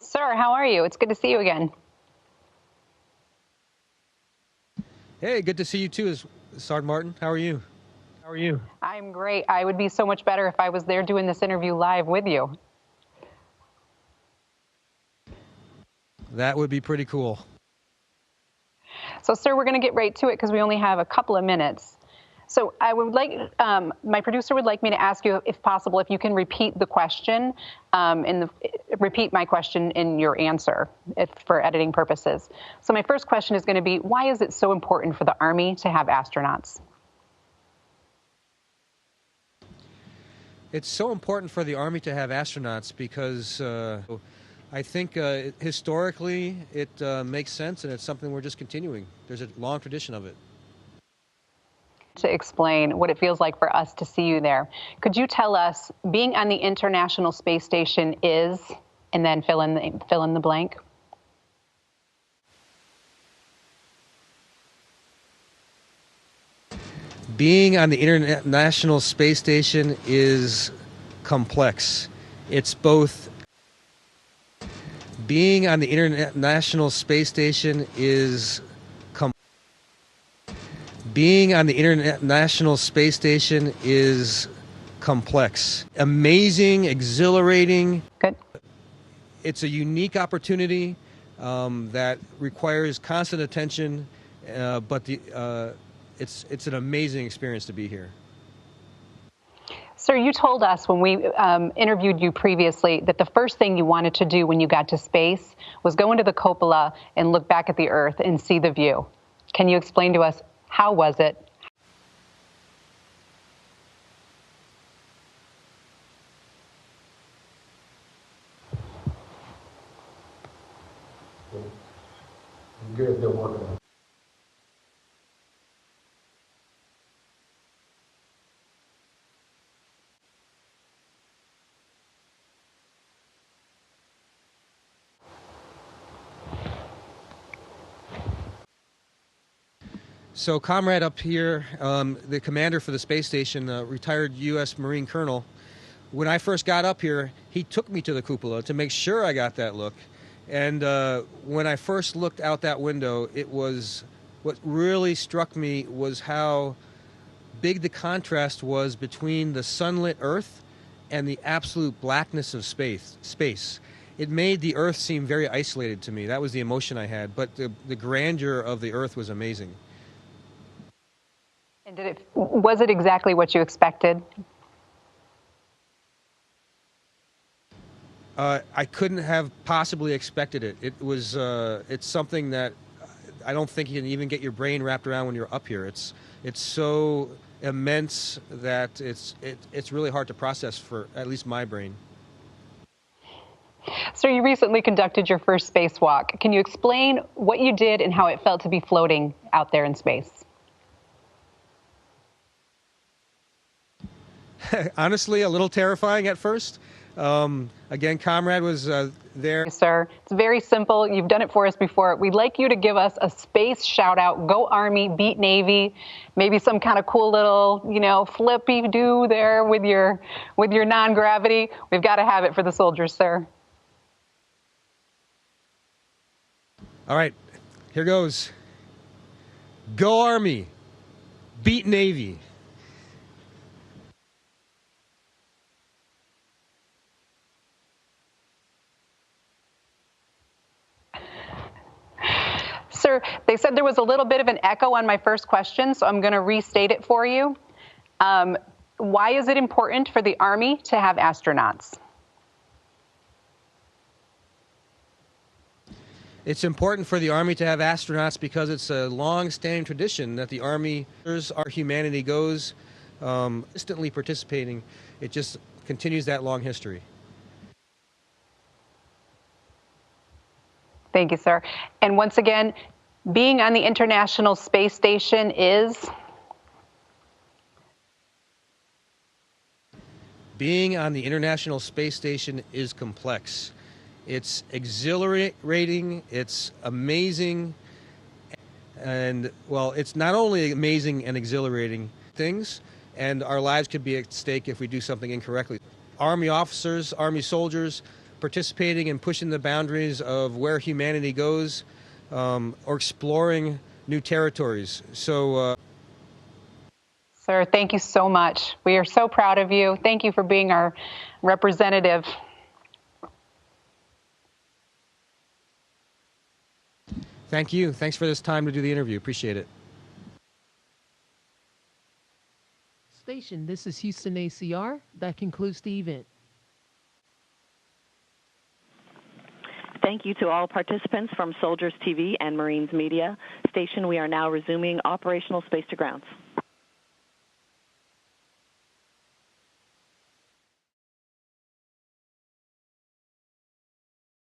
Sir, how are you? It's good to see you again. Hey, good to see you too, Sergeant Martin. How are you? I'm great. I would be so much better if I was there doing this interview live with you. That would be pretty cool. So, sir, we're going to get right to it because we only have a couple of minutes. So I would like, my producer would like me to ask you, if possible, if you can repeat the question, repeat my question in your answer for editing purposes. So my first question is going to be, why is it so important for the Army to have astronauts? It's so important for the Army to have astronauts because I think historically it makes sense, and it's something we're just continuing. There's a long tradition of it. To explain what it feels like for us to see you there, could you tell us, being on the International Space Station is, and then fill in the blank? Being on the International Space Station is complex. It's both. Being on the International Space Station is Being on the International Space Station is complex. Amazing, exhilarating. Good. It's a unique opportunity that requires constant attention, but it's an amazing experience to be here. Sir, you told us when we interviewed you previously that the first thing you wanted to do when you got to space was go into the cupola and look back at the Earth and see the view. Can you explain to us, how was it? I'm good, they're working on it. So, comrade up here, the commander for the space station, retired U.S. Marine Colonel. When I first got up here, he took me to the cupola to make sure I got that look. And when I first looked out that window, what really struck me was how big the contrast was between the sunlit Earth and the absolute blackness of space. It made the Earth seem very isolated to me. That was the emotion I had. But the grandeur of the Earth was amazing. And was it exactly what you expected? I couldn't have possibly expected it. It's something that I don't think you can even get your brain wrapped around when you're up here. It's so immense that it's really hard to process for at least my brain. So you recently conducted your first spacewalk. Can you explain what you did and how it felt to be floating out there in space? Honestly, a little terrifying at first. Again, comrade was there. Sir, it's very simple. You've done it for us before. We'd like you to give us a space shout out. Go Army, beat Navy. Maybe some kind of cool little, flippy do there with your non-gravity. We've got to have it for the soldiers, sir. All right, here goes. Go Army, beat Navy. Sir, they said there was a little bit of an echo on my first question, so I'm going to restate it for you. Why is it important for the Army to have astronauts? It's important for the Army to have astronauts because it's a long-standing tradition that the Army, our humanity goes, consistently participating. It just continues that long history. Thank you, sir. And once again, being on the International Space Station is? Being on the International Space Station is complex. It's exhilarating, it's amazing, and, well, it's not only amazing and exhilarating things, and our lives could be at stake if we do something incorrectly. Army officers, Army soldiers, participating in pushing the boundaries of where humanity goes, or exploring new territories. So, Sir, thank you so much. We are so proud of you. Thank you for being our representative. thank you. Thanks for this time to do the interview. Appreciate it. Station, this is Houston ACR. That concludes the event. Thank you to all participants from Soldiers TV and Marines Media. Station, we are now resuming operational space to grounds.